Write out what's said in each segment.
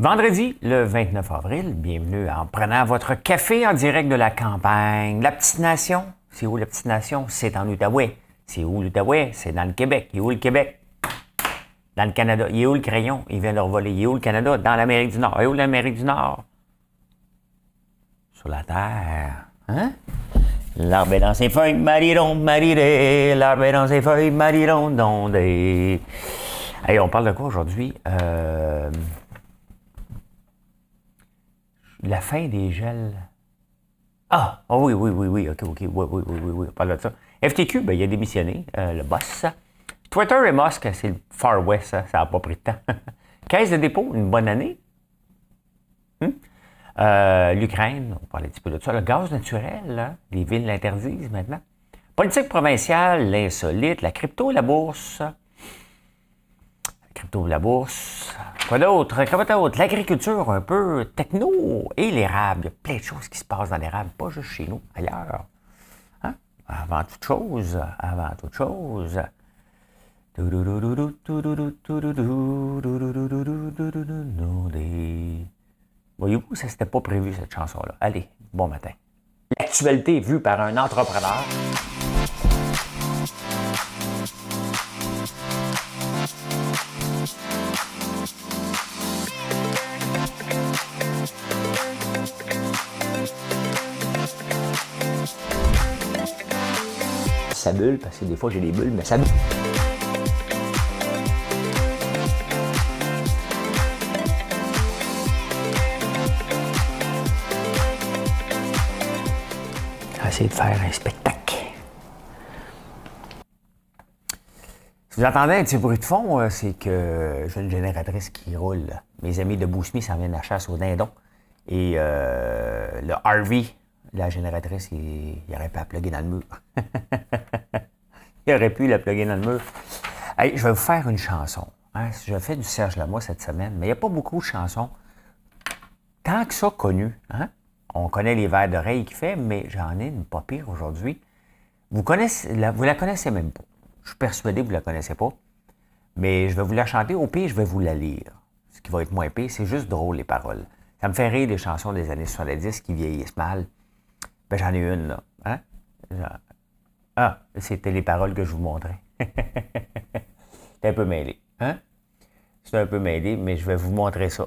Vendredi, le 29 avril, bienvenue en prenant votre café en direct de la campagne. La petite nation, c'est où la petite nation? C'est en Outaouais. C'est où l'Outaouais? C'est dans le Québec. Il est où le Québec? Dans le Canada. Il est où le crayon? Il vient de le revoler. Il est où le Canada? Dans l'Amérique du Nord. Il est où l'Amérique du Nord? Sur la Terre. Hein? L'arbre est dans ses feuilles, mariron, mariré. L'arbre est dans ses feuilles, mariron, dondé. Hey, on parle de quoi aujourd'hui? La fin des gels. Ah, oh oui, ok, oui, on parle de ça. FTQ, ben, il a démissionné, le boss. Twitter et Musk, c'est le Far West, ça n'a pas pris de temps. Caisse de dépôt, une bonne année. L'Ukraine, on parlait un petit peu de ça. Le gaz naturel, hein, les villes l'interdisent maintenant. Politique provinciale, l'insolite, la crypto, la bourse. La bourse. Quoi d'autre? Comment d'autre? L'agriculture un peu, techno et l'érable. Il y a plein de choses qui se passent dans l'érable, pas juste chez nous, ailleurs. Hein? Avant toute chose. Voyez-vous, ça c'était pas prévu cette chanson-là. Allez, bon matin. L'actualité vue par un entrepreneur. Ça bulle, parce que des fois j'ai des bulles, mais ça bulle. Essayer de faire un spectacle. Si vous entendez un petit bruit de fond, c'est que j'ai une génératrice qui roule. Mes amis de Bousmi s'en viennent à la chasse au dindon. Et le Harvey, la génératrice, il aurait pu la plugger dans le mur. Il aurait pu la plugger dans le mur. Hey, je vais vous faire une chanson. Hein? Je fais du Serge Lamois cette semaine, mais il n'y a pas beaucoup de chansons tant que ça connues. Hein? On connaît les vers d'oreille qu'il fait, mais j'en ai une pas pire aujourd'hui. Vous la connaissez même pas. Je suis persuadé que vous ne la connaissez pas. Mais je vais vous la chanter. Au pire, je vais vous la lire. Ce qui va être moins pire, c'est juste drôle, les paroles. Ça me fait rire des chansons des années 70 qui vieillissent mal. Ben, j'en ai une, là. Hein? Ah, c'était les paroles que je vous montrais. C'est un peu mêlé. Hein? C'est un peu mêlé, mais je vais vous montrer ça.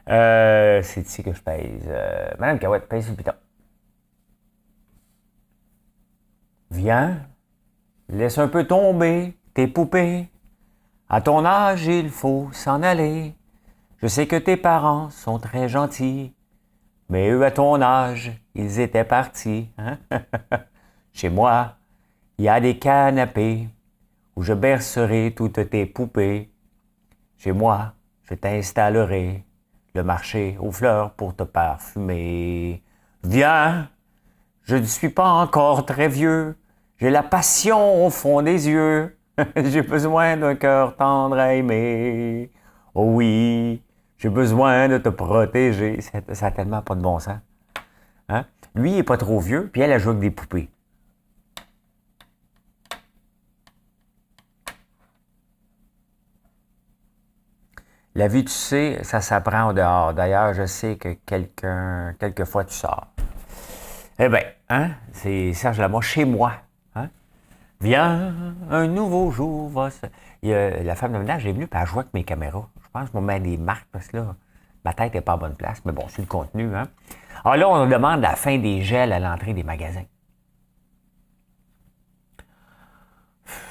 C'est ici que je pèse. Madame Cahouette, pèse le piton. Viens, laisse un peu tomber tes poupées. À ton âge, il faut s'en aller. Je sais que tes parents sont très gentils, mais eux, à ton âge, ils étaient partis. Hein? Chez moi, il y a des canapés où je bercerai toutes tes poupées. Chez moi, je t'installerai le marché aux fleurs pour te parfumer. Viens, je ne suis pas encore très vieux, j'ai la passion au fond des yeux, j'ai besoin d'un cœur tendre à aimer. Oh oui, j'ai besoin de te protéger. Ça n'a tellement pas de bon sens. Hein? Lui, il n'est pas trop vieux, puis elle joue avec des poupées. La vie, tu sais, ça s'apprend au dehors. D'ailleurs, je sais que quelquefois, tu sors. Eh bien, hein, c'est Serge Lamois, chez moi. Hein? Viens, un nouveau jour va se... La femme de ménage est venue, puis elle joue avec mes caméras. Je pense que je me mets des marques, parce que là, ma tête n'est pas à bonne place. Mais bon, c'est le contenu. Hein? Alors là, on demande la fin des gels à l'entrée des magasins.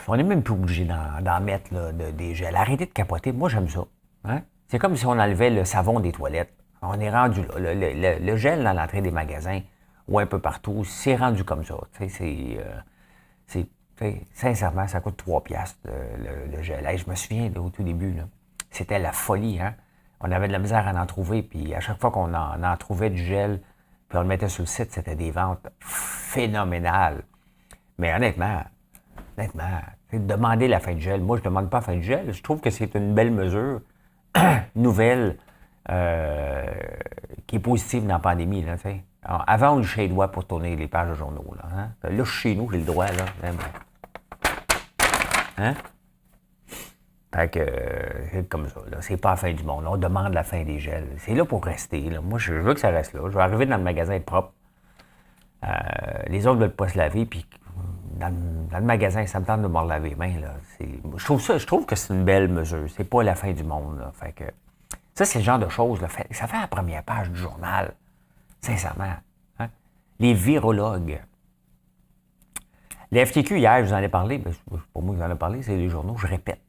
On n'est même plus obligé d'en mettre là, des gels. Arrêtez de capoter. Moi, j'aime ça. Hein? C'est comme si on enlevait le savon des toilettes. On est rendu là. Le gel dans l'entrée des magasins ou un peu partout, c'est rendu comme ça. Sincèrement, ça coûte 3 piastres le gel. Hey, je me souviens au tout début, là, c'était la folie. Hein? On avait de la misère à en trouver. Puis à chaque fois qu'on en trouvait du gel, puis on le mettait sur le site, c'était des ventes phénoménales. Mais honnêtement, demander la fin du gel. Moi, je ne demande pas la fin du gel. Je trouve que c'est une belle mesure nouvelle qui est positive dans la pandémie. Là, alors, avant, on lichait les doigts pour tourner les pages de journaux. Là, hein? Là chez nous, j'ai le droit. Là, hein? Fait que c'est comme ça, là. C'est pas la fin du monde. On demande la fin des gels. C'est là pour rester. Là. Moi, je veux que ça reste là. Je vais arriver dans le magasin être propre. Les autres ne veulent pas se laver, puis dans le magasin, ça me tente de me laver les mains. Là. Je trouve que c'est une belle mesure. C'est pas la fin du monde. Là. Fait que, ça, c'est le genre de choses. Là, ça fait la première page du journal. Sincèrement. Hein? Les virologues. Les FTQ, hier, je vous en ai parlé. Ben, c'est pas moi qui vous en ai parlé, c'est les journaux. Je répète.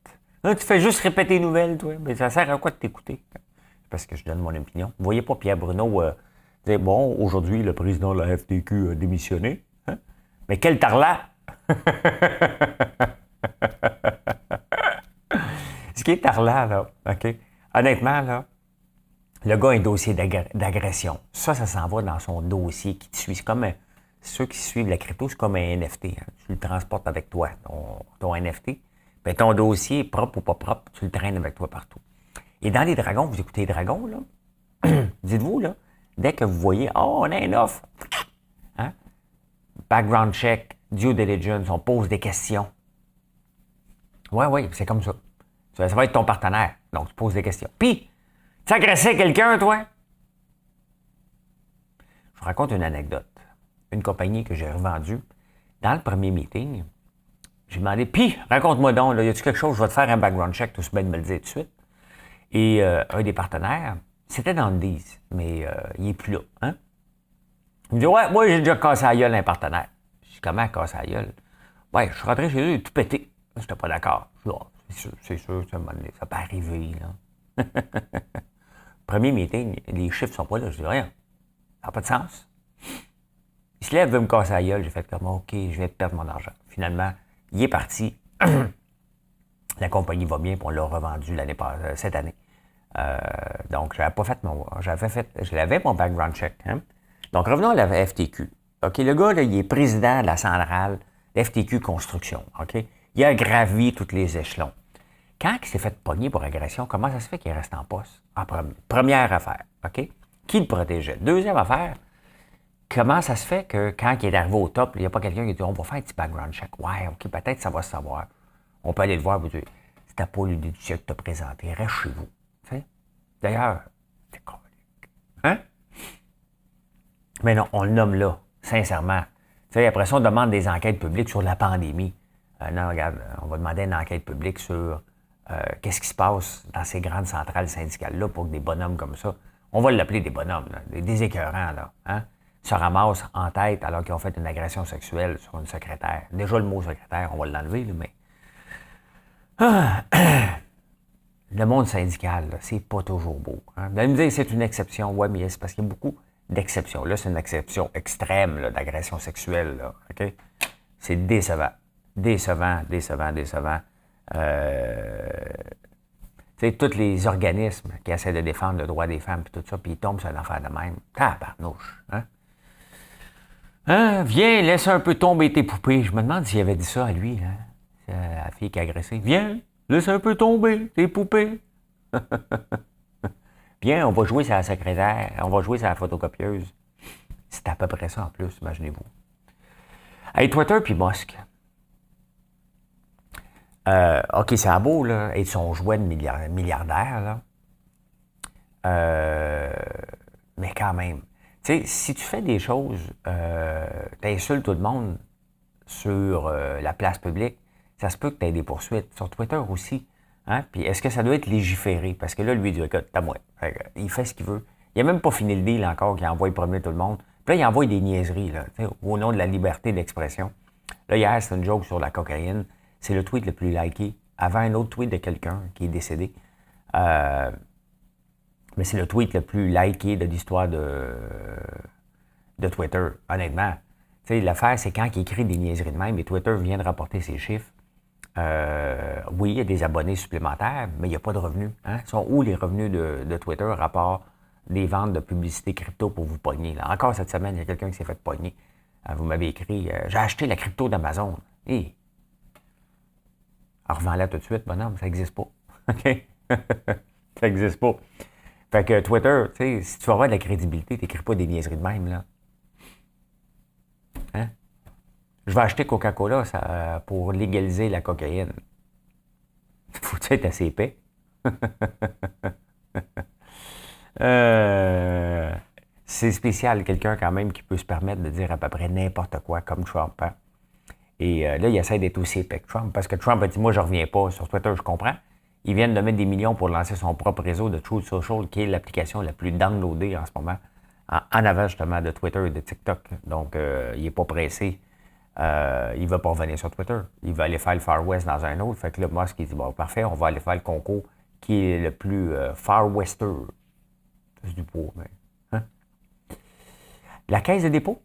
Là, tu fais juste répéter les nouvelles, toi. Mais ça sert à quoi de t'écouter? Parce que je donne mon opinion. Vous voyez pas Pierre Bruno dire, bon, aujourd'hui, le président de la FTQ a démissionné. Hein? Mais quel tarlat! Ce qui est tarlat, là, OK? Honnêtement, là, le gars a un dossier d'agression. Ça s'en va dans son dossier qui te suit. C'est comme ceux qui suivent la crypto, c'est comme un NFT. Hein? Tu le transportes avec toi, ton NFT. Bien, ton dossier, propre ou pas propre, tu le traînes avec toi partout. Et dans les dragons, vous écoutez les dragons, là, dites-vous, là, dès que vous voyez, oh, on a un offre, hein? Background check, due diligence, on pose des questions. Oui, c'est comme ça. Ça va être ton partenaire, donc tu poses des questions. Puis, tu agressais quelqu'un, toi? Je vous raconte une anecdote. Une compagnie que j'ai revendue, dans le premier meeting, j'ai demandé, puis, raconte-moi donc, là, y a-tu quelque chose, je vais te faire un background check, tout bien de me le dire tout de suite. Et un des partenaires, c'était dans le 10, mais il n'est plus là. Hein? Il me dit, ouais, moi, j'ai déjà cassé la gueule à un partenaire. Je dis, comment casser la gueule? Ouais, je suis rentré chez eux, il est tout pété. Je n'étais pas d'accord. Je dis, oh, c'est sûr, ça peut arriver, là. Premier meeting, les chiffres ne sont pas là. Je dis, rien, ça n'a pas de sens. Il se lève, veut me casser la gueule. J'ai fait comme, OK, je vais perdre mon argent. Finalement, il est parti. La compagnie va bien, puis on l'a revendu cette année. Donc, j'avais mon background check. Hein? Donc, revenons à la FTQ. OK, le gars, là, il est président de la centrale FTQ Construction. OK? Il a gravi tous les échelons. Quand il s'est fait pogner pour agression, comment ça se fait qu'il reste en poste? Première affaire. OK? Qui le protégeait? Deuxième affaire, comment ça se fait que quand il est arrivé au top, il n'y a pas quelqu'un qui dit on va faire un petit background check. Ouais, OK, peut-être ça va se savoir. On peut aller le voir et dire si t'as pas l'idée du chèque de te présenter, reste chez vous. T'sais? D'ailleurs, c'est colique. Hein? Mais non, on le nomme là, sincèrement. T'sais, après ça, on demande des enquêtes publiques sur la pandémie. Non, regarde, on va demander une enquête publique sur qu'est-ce qui se passe dans ces grandes centrales syndicales-là pour que des bonhommes comme ça, on va l'appeler des bonhommes, là, des écœurants, là, hein, se ramassent en tête alors qu'ils ont fait une agression sexuelle sur une secrétaire. Déjà, le mot secrétaire, on va l'enlever, là, mais... Le monde syndical, là, c'est pas toujours beau. Hein. Vous allez me dire c'est une exception. Oui, mais c'est parce qu'il y a beaucoup d'exceptions. Là, c'est une exception extrême là, d'agression sexuelle. Là, okay? C'est décevant. Décevant. Tous les organismes qui essaient de défendre le droit des femmes et tout ça, puis ils tombent sur une affaire de même. Tabarnouche. Hein? Hein? Viens, laisse un peu tomber tes poupées. Je me demande s'il avait dit ça à lui, là. La fille qui a agressé. Viens, laisse un peu tomber tes poupées. Viens, on va jouer sur la secrétaire, on va jouer sur la photocopieuse. C'est à peu près ça en plus, imaginez-vous. Hey, Twitter puis Musk. OK, c'est un beau, là, être son jouet de milliardaire, là. Mais quand même. Tu sais, si tu fais des choses, t'insultes tout le monde sur la place publique, ça se peut que tu aies des poursuites. Sur Twitter aussi. Hein? Puis est-ce que ça doit être légiféré? Parce que là, lui, il dit, écoute, t'as moi. Il fait ce qu'il veut. Il n'a même pas fini le deal encore qu'il envoie promener tout le monde. Puis là, il envoie des niaiseries, là, au nom de la liberté d'expression. Là, hier, c'est une joke sur la cocaïne. C'est le tweet le plus liké. Avant un autre tweet de quelqu'un qui est décédé. Mais c'est le tweet le plus liké de l'histoire de Twitter, honnêtement. Tu sais, l'affaire, c'est quand il écrit des niaiseries de même, et Twitter vient de rapporter ses chiffres. Oui, il y a des abonnés supplémentaires, mais il n'y a pas de revenus. Hein? Sont où les revenus de Twitter, rapport des ventes de publicité crypto pour vous pogner? Là. Encore cette semaine, il y a quelqu'un qui s'est fait pogner. Vous m'avez écrit, j'ai acheté la crypto d'Amazon. Hey. Alors, revends-la tout de suite. Bonhomme, ça n'existe pas. OK? Ça n'existe pas. Fait que Twitter, tu sais, si tu veux avoir de la crédibilité, t'écris pas des niaiseries de même, là. Hein? Je vais acheter Coca-Cola pour légaliser la cocaïne. Faut-tu être assez épais? C'est spécial, quelqu'un quand même qui peut se permettre de dire à peu près n'importe quoi comme Trump. Hein? Et là, il essaie d'être aussi épais que Trump, parce que Trump a dit, moi, je reviens pas sur Twitter, je comprends. Ils viennent de mettre des millions pour lancer son propre réseau de Truth Social, qui est l'application la plus downloadée en ce moment, en avant justement de Twitter et de TikTok. Donc, il n'est pas pressé. Il ne va pas revenir sur Twitter. Il va aller faire le Far West dans un autre. Fait que là, Musk, il dit, bon, parfait, on va aller faire le concours qui est le plus Far Wester. C'est du pot, mais... Hein? La Caisse de dépôt.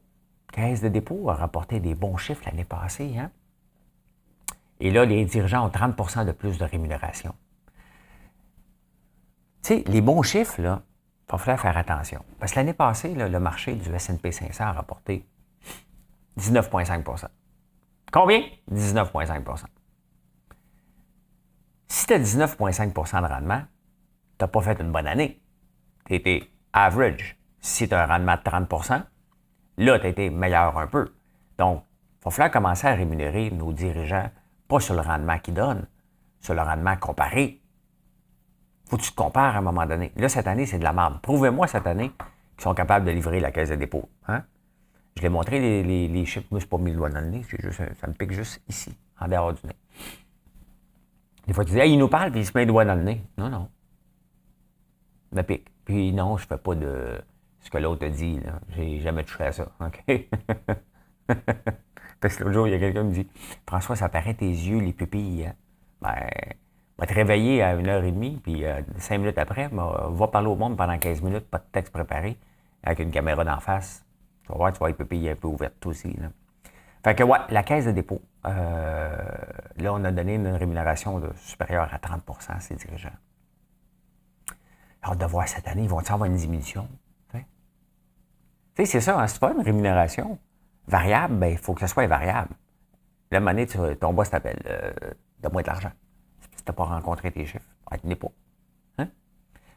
Caisse de dépôt a rapporté des bons chiffres l'année passée. Hein? Et là, les dirigeants ont 30 de plus de rémunération. Tu sais, les bons chiffres, là, il va falloir faire attention. Parce que l'année passée, là, le marché du S&P 500 a rapporté 19,5 %. Combien? 19,5 %. Si tu as 19,5 % de rendement, tu n'as pas fait une bonne année. Tu étais average. Si tu as un rendement de 30 %, là, tu as été meilleur un peu. Donc, il va falloir commencer à rémunérer nos dirigeants, pas sur le rendement qu'ils donnent, sur le rendement comparé. Faut que tu te compares à un moment donné. Là, cette année, c'est de la merde. Prouvez-moi cette année qu'ils sont capables de livrer la Caisse de dépôt. Hein? Je l'ai montré, les chiffres. Moi, je n'ai pas mis le doigt dans le nez. Ça me pique juste ici, en dehors du nez. Des fois, tu dis, hey, il nous parle, puis il se met le doigt dans le nez. Non, non. Ça me pique. Puis non, je ne fais pas de ce que l'autre a dit. Je n'ai jamais touché à ça. OK? Parce que l'autre jour, il y a quelqu'un qui me dit, François, ça paraît tes yeux, les pupilles. Hein? Ben, va te réveiller à 1h30, puis 5 minutes après, va parler au monde pendant 15 minutes, pas de texte préparé, avec une caméra d'en face. Tu vas voir, tu vas être pupille un peu ouverte aussi. Là. Fait que, ouais, la Caisse de dépôt. Là, on a donné une rémunération supérieure à 30 % à ces dirigeants. Alors, de voir cette année, ils vont-ils avoir une diminution? Tu sais, c'est ça, hein, c'est pas une rémunération variable, ben il faut que ça soit variable. Là, à un moment donné, ton boss t'appelle, donne-moi de l'argent. Si tu n'as pas rencontré tes chiffres, tu n'es pas. Hein?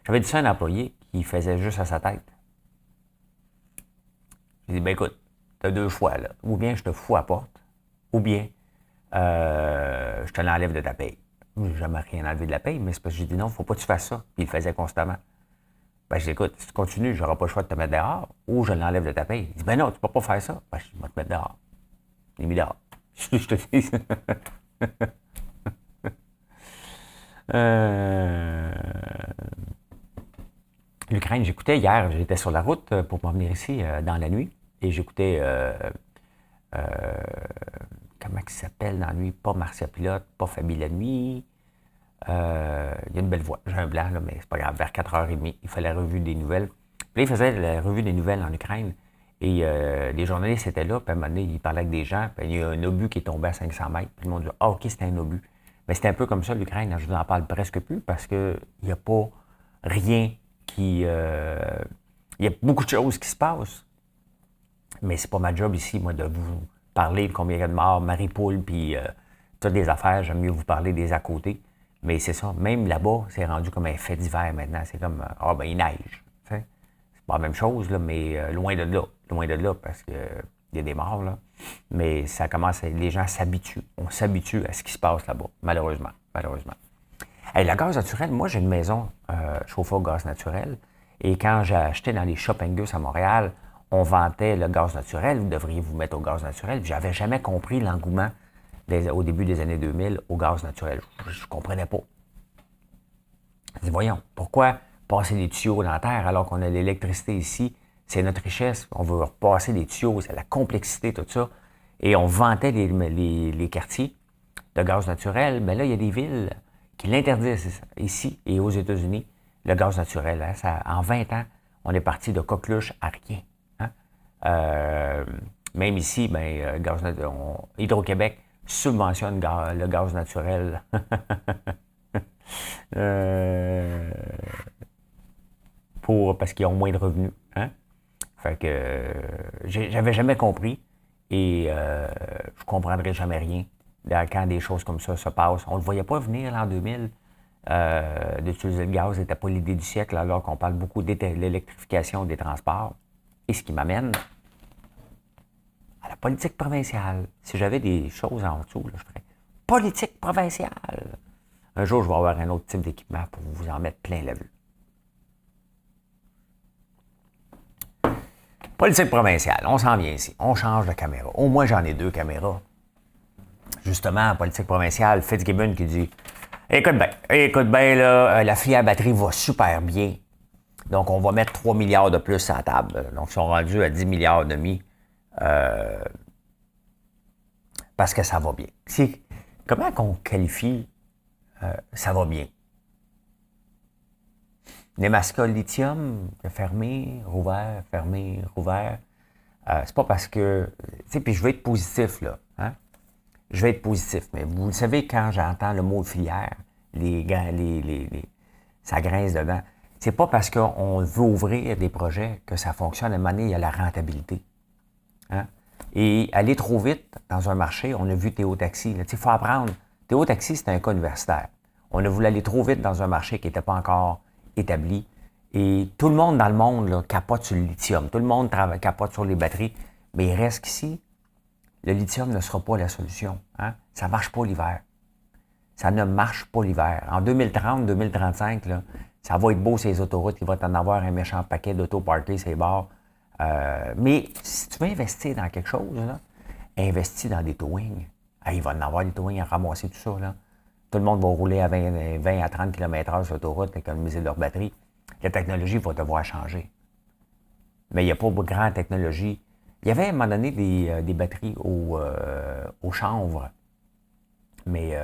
J'avais dit ça à un employé qui faisait juste à sa tête. J'ai dit, ben écoute, tu as deux choix, là. Ou bien je te fous à la porte, ou bien je te l'enlève de ta paye. J'ai jamais rien enlevé de la paye, mais c'est parce que j'ai dit non, il ne faut pas que tu fasses ça. Puis il le faisait constamment. Ben, je dis, écoute, si tu continues, je n'aurai pas le choix de te mettre dehors, ou je l'enlève de ta paye. Il dit, ben non, tu ne peux pas faire ça. Ben, je vais te mettre dehors. Il est mis dehors. Je te dis. L'Ukraine, j'écoutais hier, j'étais sur la route pour m'en venir ici dans la nuit, et j'écoutais, comment il s'appelle dans la nuit, pas Marcia Pilote, pas Fabi la nuit, il y a une belle voix, j'ai un blanc, là, mais c'est pas grave, vers 4h30, il fait la revue des nouvelles. Puis là, il faisait la revue des nouvelles en Ukraine, et les journalistes étaient là, puis à un moment donné, il parlait avec des gens, puis il y a un obus qui est tombé à 500 mètres, puis le monde dit « Ah, ok, c'était un obus ». Mais c'était un peu comme ça, l'Ukraine, je vous en parle presque plus, parce qu'il n'y a pas rien qui... il y a beaucoup de choses qui se passent, mais c'est pas ma job ici, moi, de vous parler de combien il y a de morts, Marie-Poule, puis toutes les affaires, j'aime mieux vous parler des à côté. Mais c'est ça, même là-bas, c'est rendu comme un fait d'hiver maintenant. C'est comme, ben il neige. T'sais. C'est pas la même chose, là, mais loin de là, parce qu'il y a des morts, là. Mais ça commence, les gens s'habituent. On s'habitue à ce qui se passe là-bas, malheureusement. Hey, le gaz naturel, moi, j'ai une maison chauffée au gaz naturel. Et quand j'ai acheté dans les Shop Angus à Montréal, on vantait le gaz naturel. Vous devriez vous mettre au gaz naturel. J'avais jamais compris l'engouement au début des années 2000 au gaz naturel. Je ne comprenais pas. Je dis, voyons, pourquoi passer des tuyaux dans la terre alors qu'on a l'électricité ici? C'est notre richesse. On veut repasser des tuyaux, c'est la complexité, tout ça. Et on vantait les quartiers de gaz naturel. Mais là, il y a des villes qui l'interdisent ici et aux États-Unis, le gaz naturel. Hein, ça, en 20 ans, on est parti de coqueluche à rien. Hein? Même ici, ben, Hydro-Québec subventionne le gaz naturel. Parce qu'ils ont moins de revenus. Hein? Fait que j'avais jamais compris et je comprendrai jamais rien quand des choses comme ça se passent. On ne le voyait pas venir l'an 2000 d'utiliser le gaz, n'était pas l'idée du siècle alors qu'on parle beaucoup de l'électrification des transports. Et ce qui m'amène à la politique provinciale. Si j'avais des choses en dessous, là, je ferais politique provinciale. Un jour, je vais avoir un autre type d'équipement pour vous en mettre plein la vue. Politique provinciale, on s'en vient ici. On change de caméra. Au moins, j'en ai 2 caméras. Justement, politique provinciale, Fitzgibbon qui dit écoute bien, là, la filière batterie va super bien. Donc, on va mettre 3 milliards de plus à la table. Donc, ils sont rendus à 10 milliards demi. Parce que ça va bien. Comment qu'on qualifie ça va bien? Nemaska Lithium, fermé, rouvert, fermé, rouvert. C'est pas parce que... Tu sais, puis je vais être positif, là. Hein? Je vais être positif. Mais vous le savez, quand j'entends le mot filière, ça grince dedans. C'est pas parce qu'on veut ouvrir des projets que ça fonctionne. À un moment donné, il y a la rentabilité. Hein? Et aller trop vite dans un marché, on a vu Théo Taxi. Il faut apprendre. Théo Taxi, c'est un cas universitaire. On a voulu aller trop vite dans un marché qui n'était pas encore établi. Et tout le monde dans le monde là, capote sur le lithium. Tout le monde capote sur les batteries. Mais il reste qu'ici, le lithium ne sera pas la solution. Hein? Ça ne marche pas l'hiver. Ça ne marche pas l'hiver. En 2030, 2035, là, ça va être beau ces autoroutes. Il va t'en avoir un méchant paquet d'auto parkés sur les bords. Mais si tu veux investir dans quelque chose, là, investis dans des towings. Il va en avoir des towings à ramasser tout ça. Là. Tout le monde va rouler à 20 à 30 km/h sur l'autoroute, économiser leur batterie. La technologie va devoir changer. Mais il n'y a pas de grande technologie. Il y avait à un moment donné des batteries au chanvre. Mais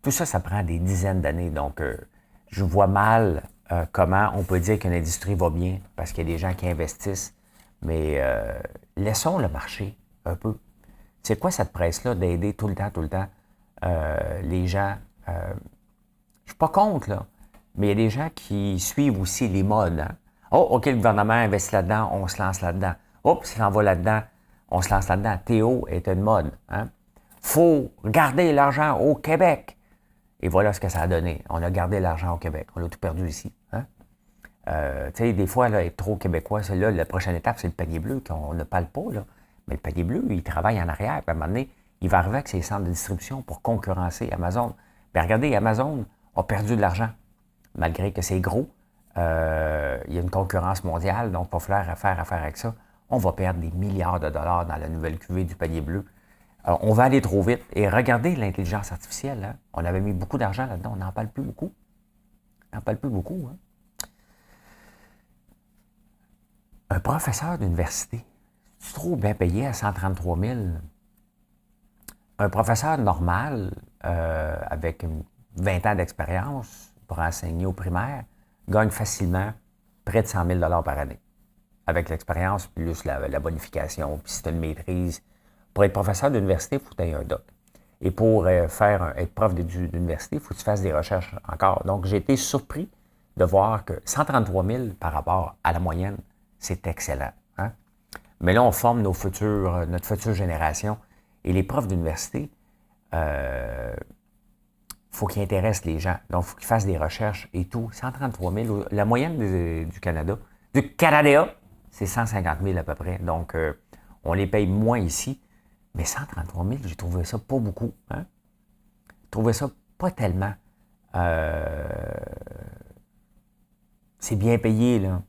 tout ça, ça prend des dizaines d'années. Donc, je vois mal comment on peut dire qu'une industrie va bien parce qu'il y a des gens qui investissent. Mais laissons le marché un peu. C'est quoi cette presse-là d'aider tout le temps, les gens? Je ne suis pas contre, là. Mais il y a des gens qui suivent aussi les modes. Hein? Oh, OK, le gouvernement investit là-dedans, on se lance là-dedans. Oups, ça en va là-dedans, on se lance là-dedans. Théo est une mode. Hein? Faut garder l'argent au Québec. Et voilà ce que ça a donné. On a gardé l'argent au Québec. On l'a tout perdu ici. Hein? Tu sais, des fois, là, être trop québécois, c'est là, la prochaine étape, c'est le panier bleu qu'on ne parle pas, là. Mais le panier bleu, il travaille en arrière. Puis à un moment donné, il va arriver avec ses centres de distribution pour concurrencer Amazon. Bien, regardez, Amazon a perdu de l'argent. Malgré que c'est gros, il y a une concurrence mondiale, donc il va falloir faire affaire avec ça. On va perdre des milliards de dollars dans la nouvelle cuvée du panier bleu. On va aller trop vite. Et regardez l'intelligence artificielle. Hein? On avait mis beaucoup d'argent là-dedans. On n'en parle plus beaucoup. On n'en parle plus beaucoup. Hein? Un professeur d'université, c'est trop bien payé à 133 000. Un professeur normal, avec 20 ans d'expérience pour enseigner au primaire, gagne facilement près de 100 000 $ par année. Avec l'expérience, plus la bonification, puis si tu as une maîtrise. Pour être professeur d'université, il faut que tu aies un doc. Et pour être prof d'université, il faut que tu fasses des recherches encore. Donc, j'ai été surpris de voir que 133 000 par rapport à la moyenne, c'est excellent. Hein? Mais là, on forme notre future génération. Et les profs d'université, faut qu'ils intéressent les gens. Donc, il faut qu'ils fassent des recherches et tout. 133 000, la moyenne du Canada, c'est 150 000 à peu près. Donc, on les paye moins ici. Mais 133 000, j'ai trouvé ça pas beaucoup. Hein? J'ai trouvé ça pas tellement. C'est bien payé, là.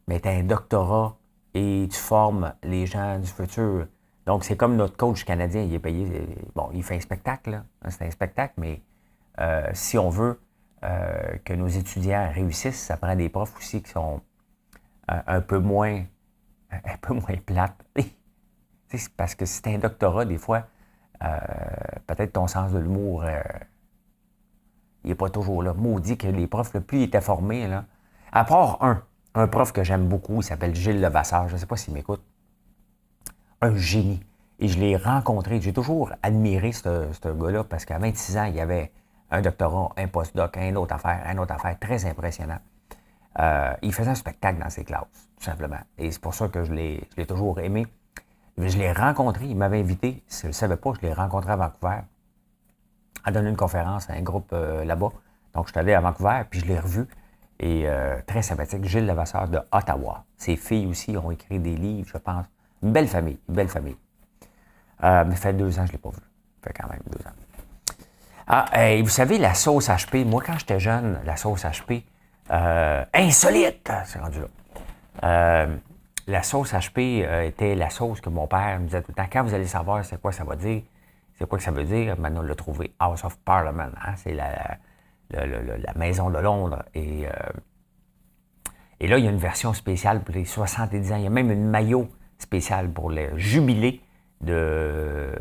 Mais tu as un doctorat et tu formes les gens du futur. Donc, c'est comme notre coach canadien, il est payé. Bon, il fait un spectacle, là. C'est un spectacle, mais si on veut que nos étudiants réussissent, ça prend des profs aussi qui sont un peu moins plates. C'est parce que si tu as un doctorat, des fois, peut-être ton sens de l'humour, il n'est pas toujours là. Maudit que les profs, le plus ils étaient formés, là. À part un prof que j'aime beaucoup, il s'appelle Gilles Levasseur, je ne sais pas s'il m'écoute. Un génie. Et je l'ai rencontré. J'ai toujours admiré ce gars-là parce qu'à 26 ans, il y avait un doctorat, un postdoc, une autre affaire, très impressionnant. Il faisait un spectacle dans ses classes, tout simplement. Et c'est pour ça que je l'ai toujours aimé. Je l'ai rencontré, il m'avait invité, je ne le savais pas, je l'ai rencontré à Vancouver, à donner une conférence à un groupe là-bas. Donc, je suis allé à Vancouver, puis je l'ai revu. Et très sympathique, Gilles Levasseur de Ottawa. Ses filles aussi ont écrit des livres, je pense. Une belle famille, une belle famille. Mais ça fait 2 ans que je ne l'ai pas vu. Ça fait quand même 2 ans. Ah, vous savez, la sauce HP, moi, quand j'étais jeune, la sauce HP, insolite, c'est rendu là. La sauce HP était la sauce que mon père me disait tout le temps. Quand vous allez savoir c'est quoi ça va dire, c'est quoi que ça veut dire, maintenant on l'a trouvé House of Parliament. Hein? C'est la maison de Londres. Et là, il y a une version spéciale pour les 70 ans. Il y a même une maillot spéciale pour le jubilé de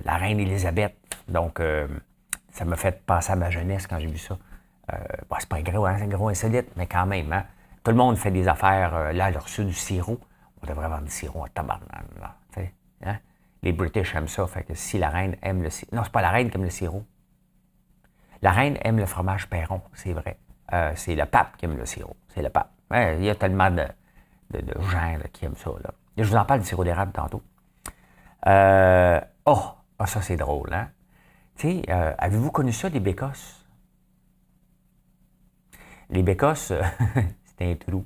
la reine Élisabeth. Donc, ça m'a fait penser à ma jeunesse quand j'ai vu ça. Bon, c'est pas gros, hein, c'est gros insolite, mais quand même. Hein? Tout le monde fait des affaires. Là, elle a reçu du sirop. On devrait vendre du sirop à tabarnak. Hein? Les British aiment ça. Fait que si la reine aime le sirop... Non, c'est pas la reine qui aime le sirop. La reine aime le fromage Perron, c'est vrai. C'est le pape qui aime le sirop. C'est le pape. Ouais, il y a tellement de gens là, qui aiment ça. Là. Je vous en parle du sirop d'érable tantôt. Ça c'est drôle, hein? Tu sais, avez-vous connu ça, les bécosses? Les bécosses, c'est un trou.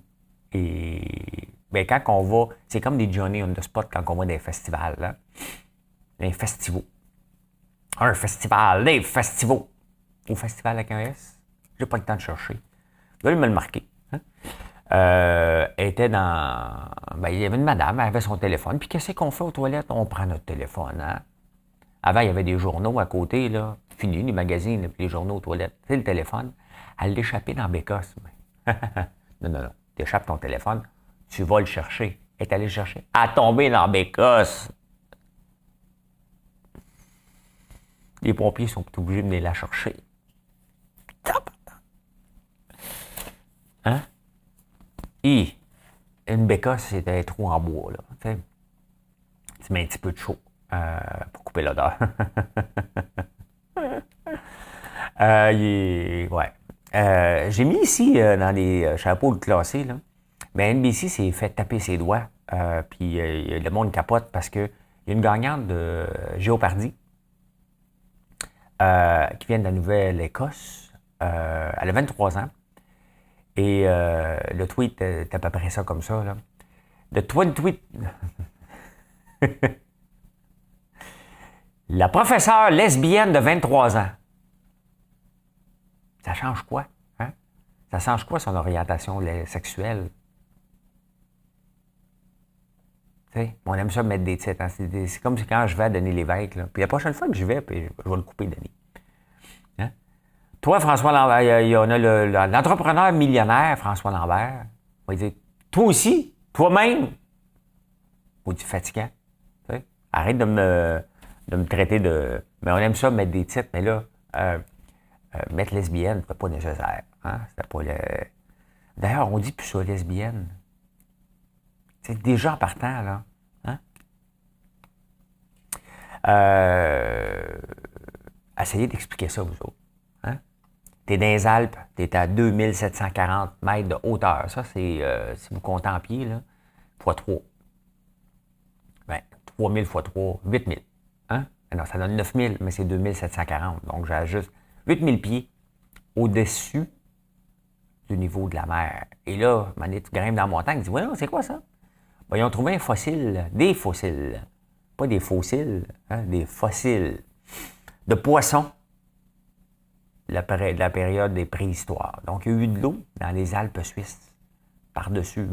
Et ben, quand on va, c'est comme des Johnny on the spot quand on va dans les festivals, là. Les festivals. Un festival, des festivals. Au festival avec un S, j'ai pas le temps de chercher. Vous allez me le marquer. Hein? Elle était dans... Ben, il y avait une madame, elle avait son téléphone. Puis qu'est-ce qu'on fait aux toilettes? On prend notre téléphone. Hein? Avant, il y avait des journaux à côté, là. Fini, les magazines, puis les journaux aux toilettes. C'est le téléphone. Elle l'échappait dans Bécosse. Non. Tu échappes ton téléphone, tu vas le chercher. Elle est allée le chercher. Elle est tombée dans Bécosse. Les pompiers sont obligés de venir la chercher. Hein? Et une bécosse, c'est un trou en bois, là. Tu mets un petit peu de chaud pour couper l'odeur. J'ai mis ici dans les chapeaux de classé, là. Mais NBC s'est fait taper ses doigts. Puis le monde capote parce qu'il y a une gagnante de Géopardy qui vient de la Nouvelle-Écosse. Elle a 23 ans. Et le tweet est à peu près ça comme ça. Là. The twin tweet. La professeure lesbienne de 23 ans. Ça change quoi? Hein? Ça change quoi son orientation sexuelle? T'sais, on aime ça mettre des titres. Hein? C'est comme quand je vais à Denis Lévesque. Là. Puis la prochaine fois que j'y vais, puis je vais le couper, Denis. Hein? Toi, François Lambert, il y en a l'entrepreneur millionnaire, François Lambert. On va dire, toi aussi, toi-même. Ou du fatigant. T'sais? Arrête de me traiter de... Mais on aime ça mettre des titres, mais là, mettre lesbienne, c'était pas nécessaire. Hein? C'était pas le... D'ailleurs, on dit plus ça, lesbienne. C'est déjà en partant, là. Hein? Essayez d'expliquer ça, vous autres. Hein? T'es dans les Alpes, t'es à 2740 mètres de hauteur. Ça, c'est, si vous comptez en pied, là, fois 3. Ben, 3000 fois 3, 8000. Hein? Non, ça donne 9000, mais c'est 2740. Donc, j'ajuste 8000 pieds au-dessus du niveau de la mer. Et là, tu grimpes dans la montagne, tu dis, ouais, c'est quoi ça? Ben, ils ont trouvé un fossile, des fossiles, pas des fossiles, hein, des fossiles de poissons de la période des préhistoires. Donc, il y a eu de l'eau dans les Alpes suisses, par-dessus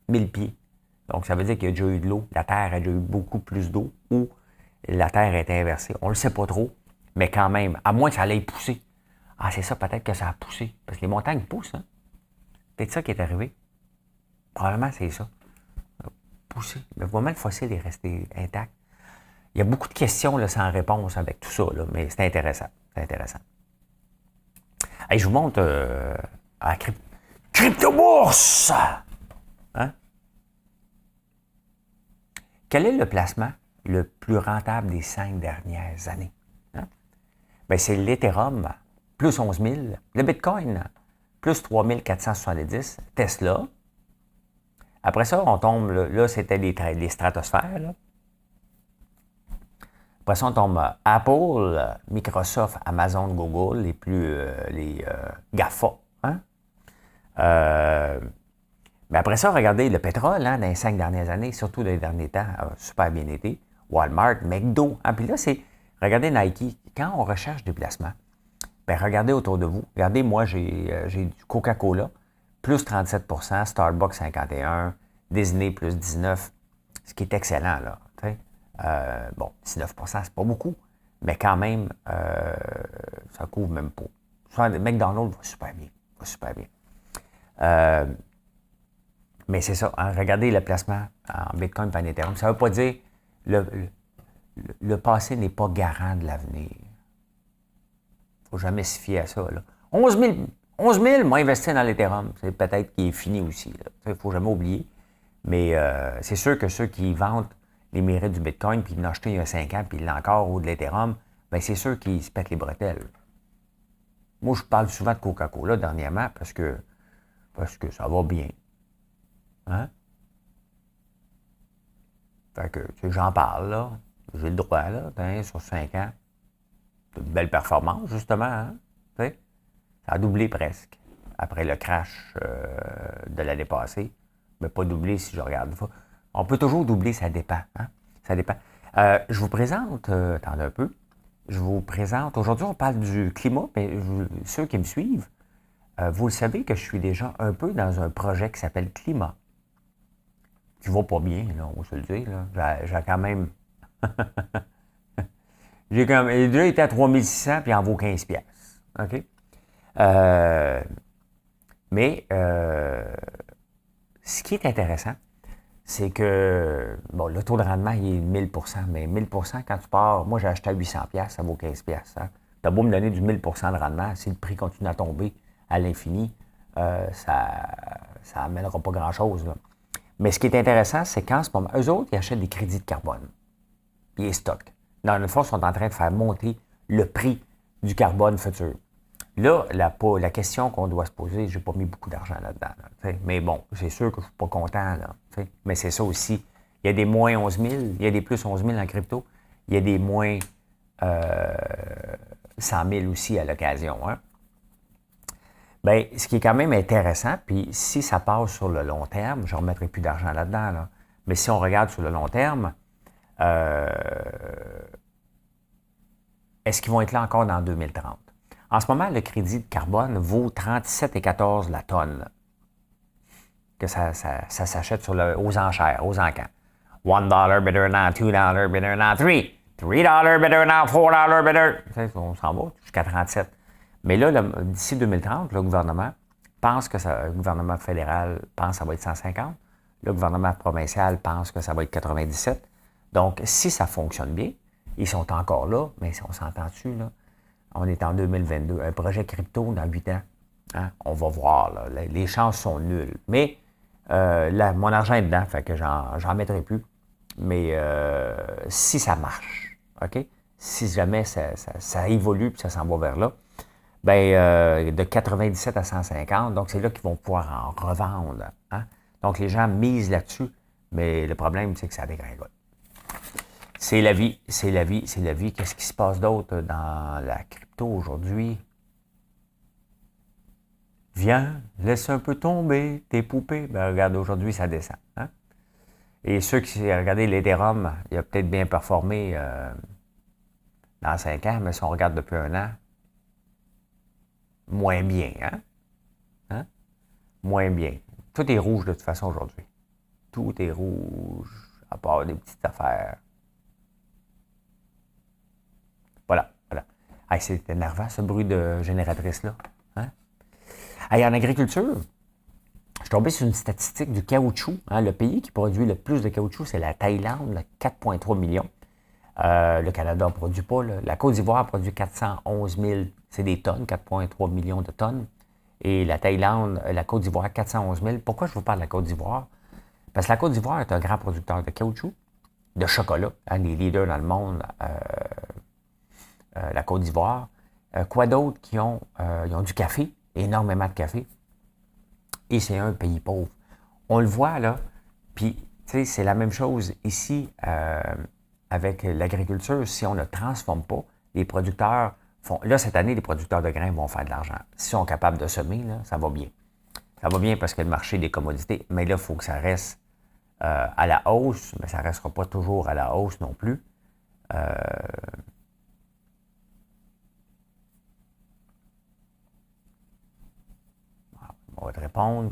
8000 pieds. Donc, ça veut dire qu'il y a déjà eu de l'eau. La Terre a déjà eu beaucoup plus d'eau ou la Terre est inversée. On ne le sait pas trop, mais quand même, à moins que ça allait pousser. Ah, c'est ça, peut-être que ça a poussé. Parce que les montagnes poussent, hein? Peut-être ça qui est arrivé. Probablement, c'est ça. Pousser. Mais vraiment, le fossile est resté intact. Il y a beaucoup de questions là, sans réponse avec tout ça, là, mais c'est intéressant. C'est intéressant. Hey, je vous montre à la crypto-bourse! Hein? Quel est le placement le plus rentable des 5 dernières années? Hein? Bien, c'est l'Ethereum, plus 11 000. Le Bitcoin, plus 3 470. Tesla. Après ça, on tombe, là c'était les stratosphères. Là. Après ça, on tombe Apple, Microsoft, Amazon, Google, les GAFA. Hein? Mais après ça, regardez le pétrole hein, dans les 5 dernières années, surtout dans les derniers temps, super bien été. Walmart, McDo. Ah, puis là, c'est, regardez Nike, quand on recherche des placements, bien, regardez autour de vous. Regardez, moi, j'ai du Coca-Cola, plus 37%, Starbucks 51%, Disney plus 19%, ce qui est excellent, là. Bon, 19%, c'est pas beaucoup, mais quand même, ça couvre même pas. Soit McDonald's va super bien. Va super bien. Mais c'est ça, hein, regardez le placement en Bitcoin et en Ethereum. Ça ne veut pas dire le passé n'est pas garant de l'avenir. Il ne faut jamais se fier à ça. Là. 11 000 m'ont investi dans l'Ethereum. C'est peut-être qu'il est fini aussi. Il ne faut jamais oublier. Mais c'est sûr que ceux qui vantent les mérites du Bitcoin, puis ils l'ont acheté il y a 5 ans, puis ils l'ont encore, ou de l'Ethereum, bien c'est sûr qu'ils se pètent les bretelles. Moi, je parle souvent de Coca-Cola dernièrement parce que ça va bien. Hein? Fait que, j'en parle, là. J'ai le droit, là, sur 5 ans. C'est une belle performance, justement, hein? T'sais? Ça a doublé presque, après le crash de l'année passée. Mais pas doublé si je regarde. On peut toujours doubler, ça dépend. Hein? Ça dépend. Je vous présente, attendez un peu, aujourd'hui on parle du climat, mais ceux qui me suivent, vous le savez que je suis déjà un peu dans un projet qui s'appelle Climat. Qui va pas bien, là, on va se le dire. J'ai quand même... j'ai déjà été à 3600 puis il en vaut 15 piastres. OK? Mais ce qui est intéressant, c'est que, bon, le taux de rendement, il est 1000%, mais 1000%, quand tu pars, moi j'ai acheté à 800 piastres, ça vaut 15 piastres. Hein? Tu as beau me donner du 1000% de rendement, si le prix continue à tomber à l'infini, ça n'amènera pas grand-chose. Là. Mais ce qui est intéressant, c'est qu'en ce moment, eux autres, ils achètent des crédits de carbone. Puis ils stockent. Dans le fond, ils sont en train de faire monter le prix du carbone futur. Là, la question qu'on doit se poser, j'ai pas mis beaucoup d'argent là-dedans. Là, mais bon, c'est sûr que je suis pas content. Là, mais c'est ça aussi. Il y a des moins 11 000, il y a des plus 11 000 en crypto. Il y a des moins 100 000 aussi à l'occasion. Hein? Bien, ce qui est quand même intéressant, puis si ça passe sur le long terme, je ne remettrai plus d'argent là-dedans, là. Mais si on regarde sur le long terme, est-ce qu'ils vont être là encore dans 2030? En ce moment, le crédit de carbone vaut 37,14 la tonne. Que ça s'achète aux enchères, aux encans. $1 better than $2 better than $3. $3 better than $4 better. On s'en va jusqu'à 37. Mais là, d'ici 2030, le gouvernement le gouvernement fédéral pense que ça va être 150. Le gouvernement provincial pense que ça va être 97. Donc, si ça fonctionne bien, ils sont encore là, mais si on s'entend dessus, là, on est en 2022. Un projet crypto dans 8 ans, hein, on va voir. Là, les chances sont nulles. Mais mon argent est dedans, fait que j'en mettrai plus. Mais si ça marche, OK? Si jamais ça évolue et ça s'en va vers là, bien, de 97 à 150, donc c'est là qu'ils vont pouvoir en revendre. Hein? Donc, les gens misent là-dessus, mais le problème, c'est que ça dégringole. C'est la vie, c'est la vie, c'est la vie. Qu'est-ce qui se passe d'autre dans la crypto aujourd'hui? Viens, laisse un peu tomber tes poupées. Ben, regarde, aujourd'hui, ça descend. Hein? Et ceux qui regardez l'Ethereum, il a peut-être bien performé dans 5 ans, mais si on regarde depuis un an, moins bien, hein? Hein? Moins bien. Tout est rouge de toute façon aujourd'hui. Tout est rouge, à part des petites affaires. Voilà, voilà. Hey, c'est énervant, ce bruit de génératrice-là. Hein? Hey, en agriculture, je suis tombé sur une statistique du caoutchouc. Hein? Le pays qui produit le plus de caoutchouc, c'est la Thaïlande, 4,3 millions. Le Canada ne produit pas. Là. La Côte d'Ivoire produit 411 000, c'est des tonnes, 4,3 millions de tonnes. Et la Thaïlande, la Côte d'Ivoire, 411 000. Pourquoi je vous parle de la Côte d'Ivoire? Parce que la Côte d'Ivoire est un grand producteur de caoutchouc, de chocolat, hein, les leaders dans le monde, la Côte d'Ivoire. Quoi d'autre ils ont du café, énormément de café. Et c'est un pays pauvre. On le voit, là, puis, tu sais, c'est la même chose ici avec l'agriculture. Si on ne transforme pas, les producteurs font... Là, cette année, les producteurs de grains vont faire de l'argent. S'ils sont capables de semer, là, ça va bien. Ça va bien parce que le marché des commodités, mais là, il faut que ça reste à la hausse, mais ça ne restera pas toujours à la hausse non plus. va te répondre.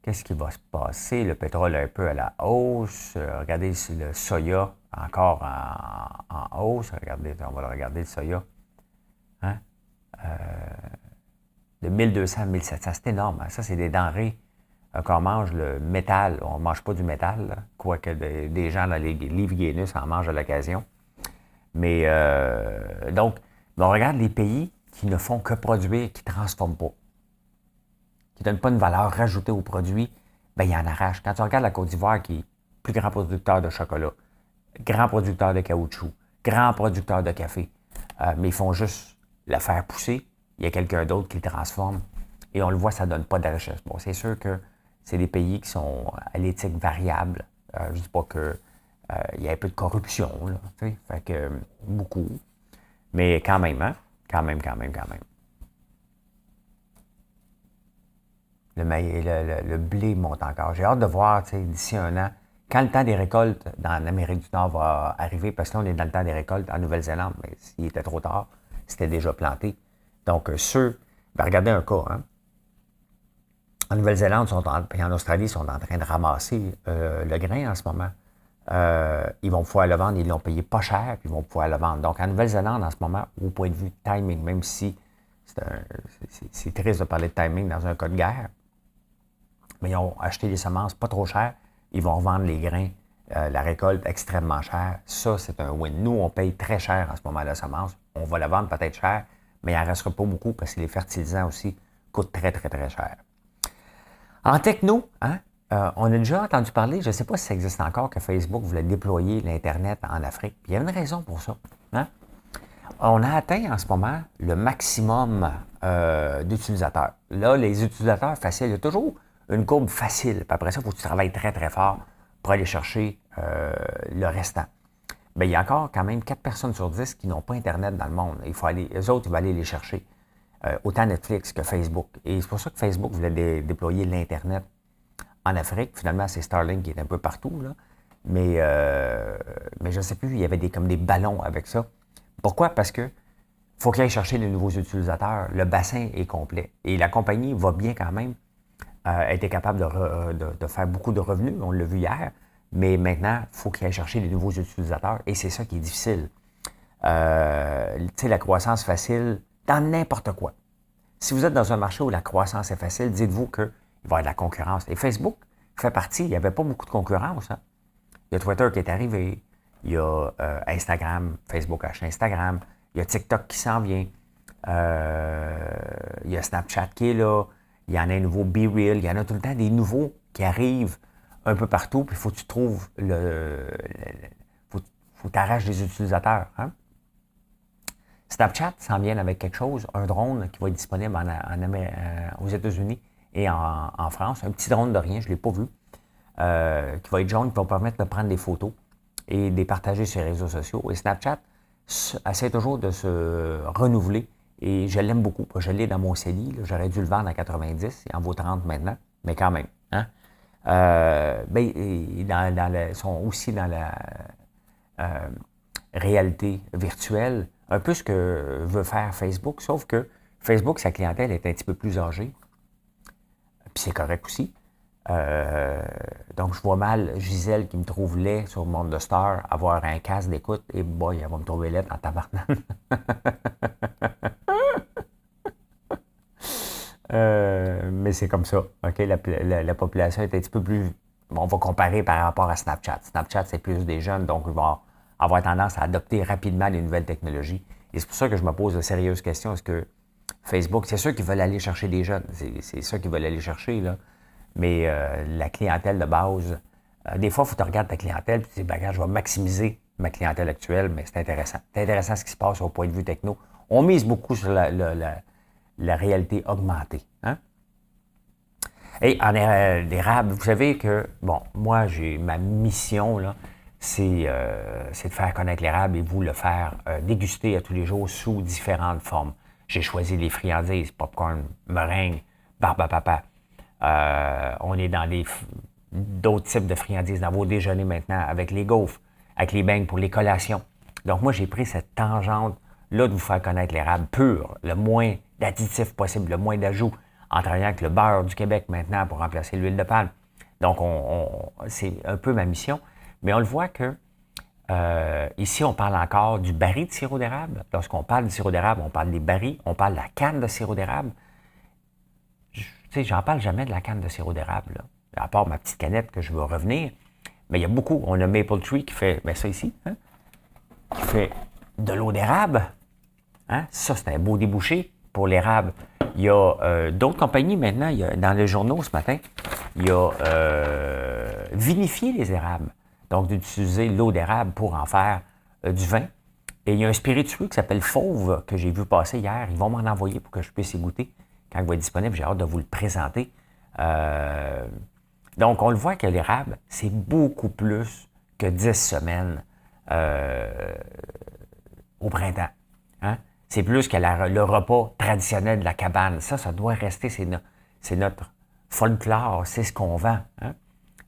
Qu'est-ce qui va se passer? Le pétrole un peu à la hausse. Regardez le soya encore en hausse. Regardez, on va le regarder, le soya. Hein? De 1200 à 1700, c'est énorme. Hein? Ça, c'est des denrées. Quand on mange le métal, on ne mange pas du métal, là, quoique des gens dans les livres Guinness en mangent à l'occasion. Mais donc, on regarde les pays qui ne font que produire, qui ne transforment pas, qui ne donnent pas une valeur rajoutée aux produits, bien, ils en arrachent. Quand tu regardes la Côte d'Ivoire, qui est plus grand producteur de chocolat, grand producteur de caoutchouc, grand producteur de café, mais ils font juste la faire pousser, il y a quelqu'un d'autre qui le transforme, et on le voit, ça ne donne pas de richesse. Bon, c'est sûr que c'est des pays qui sont à l'éthique variable. Je ne dis pas que il y a un peu de corruption, là, tu sais, fait que beaucoup. Mais quand même, hein? Quand même. Le blé monte encore. J'ai hâte de voir, tu sais, d'ici un an, quand le temps des récoltes dans l'Amérique du Nord va arriver, parce que là, on est dans le temps des récoltes en Nouvelle-Zélande, mais s'il était trop tard, c'était déjà planté. Donc, regardez un cas, hein? En Nouvelle-Zélande et en Australie, ils sont en train de ramasser le grain en ce moment. Ils vont pouvoir le vendre, ils l'ont payé pas cher, puis ils vont pouvoir le vendre. Donc, en Nouvelle-Zélande, en ce moment, au point de vue timing, même si c'est triste de parler de timing dans un cas de guerre, mais ils ont acheté les semences pas trop chères, ils vont revendre les grains, la récolte extrêmement chère. Ça, c'est un win. Nous, on paye très cher en ce moment la semence. On va la vendre peut-être cher, mais il n'en restera pas beaucoup parce que les fertilisants aussi coûtent très, très, très cher. En techno, hein, on a déjà entendu parler, je ne sais pas si ça existe encore, que Facebook voulait déployer l'Internet en Afrique. Puis il y a une raison pour ça. Hein? On a atteint en ce moment le maximum d'utilisateurs. Là, les utilisateurs faciles, il y a toujours une courbe facile. Puis après ça, il faut que tu travailles très, très fort pour aller chercher le restant. Bien, il y a encore quand même 4 personnes sur 10 qui n'ont pas Internet dans le monde. Eux autres, ils vont aller les chercher. Autant Netflix que Facebook. Et c'est pour ça que Facebook voulait déployer l'Internet en Afrique. Finalement, c'est Starlink qui est un peu partout, là. Mais je ne sais plus, il y avait comme des ballons avec ça. Pourquoi? Parce que faut qu'il aille chercher de nouveaux utilisateurs. Le bassin est complet. Et la compagnie va bien quand même. Elle était capable de faire beaucoup de revenus, on l'a vu hier. Mais maintenant, il faut qu'il aille chercher des nouveaux utilisateurs. Et c'est ça qui est difficile. Tu sais, la croissance facile, dans n'importe quoi. Si vous êtes dans un marché où la croissance est facile, dites-vous qu'il va y avoir de la concurrence. Et Facebook fait partie, il n'y avait pas beaucoup de concurrence. Hein? Il y a Twitter qui est arrivé, il y a Instagram, Facebook achète Instagram, il y a TikTok qui s'en vient, il y a Snapchat qui est là, il y en a un nouveau BeReal, il y en a tout le temps des nouveaux qui arrivent un peu partout, puis il faut que tu trouves faut t'arracher des utilisateurs. Hein? Snapchat s'en vient avec quelque chose, un drone qui va être disponible aux États-Unis et en France. Un petit drone de rien, je ne l'ai pas vu, qui va être jaune, qui va permettre de prendre des photos et de les partager sur les réseaux sociaux. Et Snapchat essaie toujours de se renouveler et je l'aime beaucoup. Je l'ai dans mon CELI, j'aurais dû le vendre à 90, il en vaut 30 maintenant, mais quand même. Hein? Ils sont aussi dans la réalité virtuelle, un peu ce que veut faire Facebook, sauf que Facebook, sa clientèle est un petit peu plus âgée. Puis c'est correct aussi. Donc, je vois mal Gisèle qui me trouve laid sur le monde de Star, avoir un casque d'écoute, et boy, elle va me trouver laid en tabarnak. Mais c'est comme ça. OK? La population est un petit peu plus... On va comparer par rapport à Snapchat. Snapchat, c'est plus des jeunes, donc ils vont avoir tendance à adopter rapidement les nouvelles technologies. Et c'est pour ça que je me pose de sérieuses questions. Est-ce que Facebook, c'est sûr qu'ils veulent aller chercher des jeunes. C'est ça qu'ils veulent aller chercher, là. Mais la clientèle de base, des fois, il faut que tu regardes ta clientèle et tu te dis, ben, regarde, je vais maximiser ma clientèle actuelle, mais c'est intéressant. C'est intéressant ce qui se passe au point de vue techno. On mise beaucoup sur la réalité augmentée. Hein? Et en érable, vous savez que, bon, moi, j'ai ma mission, là, c'est de faire connaître l'érable et vous le faire déguster à tous les jours sous différentes formes. J'ai choisi les friandises, popcorn, meringue, barbe à papa. On est dans d'autres types de friandises dans vos déjeuners maintenant, avec les gaufres, avec les beignes pour les collations. Donc moi, j'ai pris cette tangente-là de vous faire connaître l'érable pur, le moins d'additifs possible, le moins d'ajouts, en travaillant avec le beurre du Québec maintenant pour remplacer l'huile de palme. Donc, c'est un peu ma mission. Mais on le voit que ici, on parle encore du baril de sirop d'érable. Lorsqu'on parle du sirop d'érable, on parle des barils, on parle de la canne de sirop d'érable. Tu sais, j'en parle jamais de la canne de sirop d'érable, là, à part ma petite canette que je veux revenir. Mais il y a beaucoup. On a Maple Tree qui fait, ça ici, hein, qui fait de l'eau d'érable. Hein? Ça, c'est un beau débouché pour l'érable. Il y a d'autres compagnies maintenant, il y a, dans les journaux ce matin, il y a vinifié les érables. Donc, d'utiliser l'eau d'érable pour en faire du vin. Et il y a un spiritueux qui s'appelle Fauve, que j'ai vu passer hier. Ils vont m'en envoyer pour que je puisse y goûter quand il va être disponible. J'ai hâte de vous le présenter. Donc, on le voit que l'érable, c'est beaucoup plus que 10 semaines au printemps. Hein? C'est plus que le repas traditionnel de la cabane. Ça doit rester, c'est notre folklore, c'est ce qu'on vend. Hein?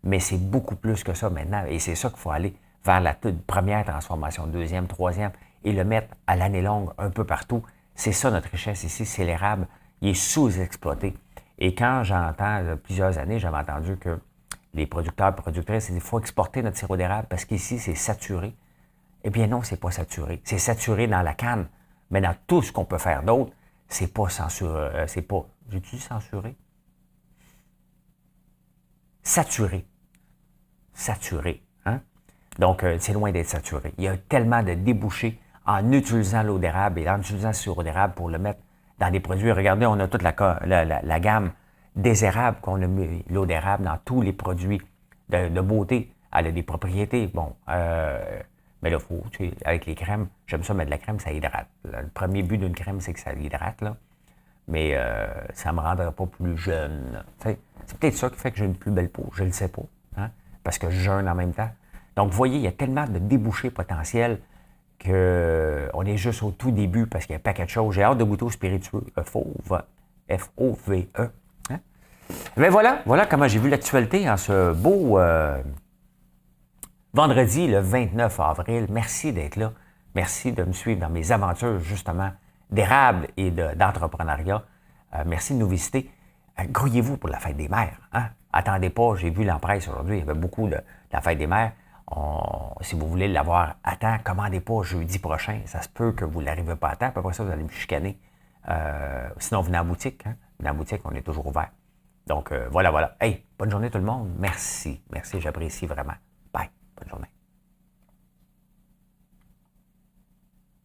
Mais c'est beaucoup plus que ça maintenant. Et c'est ça qu'il faut aller vers la toute première transformation, deuxième, troisième, et le mettre à l'année longue un peu partout. C'est ça notre richesse ici, c'est l'érable. Il est sous-exploité. Et quand j'entends, plusieurs années, j'avais entendu que les producteurs et productrices, il faut exporter notre sirop d'érable parce qu'ici, c'est saturé. Eh bien non, c'est pas saturé. C'est saturé dans la canne. Mais dans tout ce qu'on peut faire d'autre, c'est pas censuré. C'est pas. J'ai-tu dit censuré? Saturé. Saturé. Hein? Donc, c'est loin d'être saturé. Il y a tellement de débouchés en utilisant l'eau d'érable et en utilisant le sirop d'érable pour le mettre dans des produits. Regardez, on a toute la gamme des érables qu'on a mis, l'eau d'érable dans tous les produits de beauté. Elle a des propriétés. Bon, mais là, faut, tu sais, avec les crèmes, j'aime ça mettre de la crème, ça hydrate. Le premier but d'une crème, c'est que ça hydrate, là. Mais ça ne me rendra pas plus jeune. C'est peut-être ça qui fait que j'ai une plus belle peau, je ne le sais pas. Hein? Parce que je jeûne en même temps. Donc, vous voyez, il y a tellement de débouchés potentiels qu'on est juste au tout début parce qu'il y a un paquet de choses. J'ai hâte de goûter au spiritueux. Fauve. F-O-V-E. Hein? Mais voilà comment j'ai vu l'actualité en ce beau vendredi, le 29 avril. Merci d'être là. Merci de me suivre dans mes aventures, justement, d'érable et d'entrepreneuriat. Merci de nous visiter. Grouillez-vous pour la fête des mères. Hein? Attendez pas, j'ai vu l'empresse aujourd'hui, il y avait beaucoup de la fête des mères. Si vous voulez l'avoir à temps, commandez pas jeudi prochain. Ça se peut que vous ne l'arrivez pas à temps. Après ça, vous allez me chicaner. Sinon, venez en boutique. Hein? Venez en boutique, on est toujours ouvert. Donc, voilà. Hey, bonne journée tout le monde. Merci, j'apprécie vraiment. Bye, bonne journée.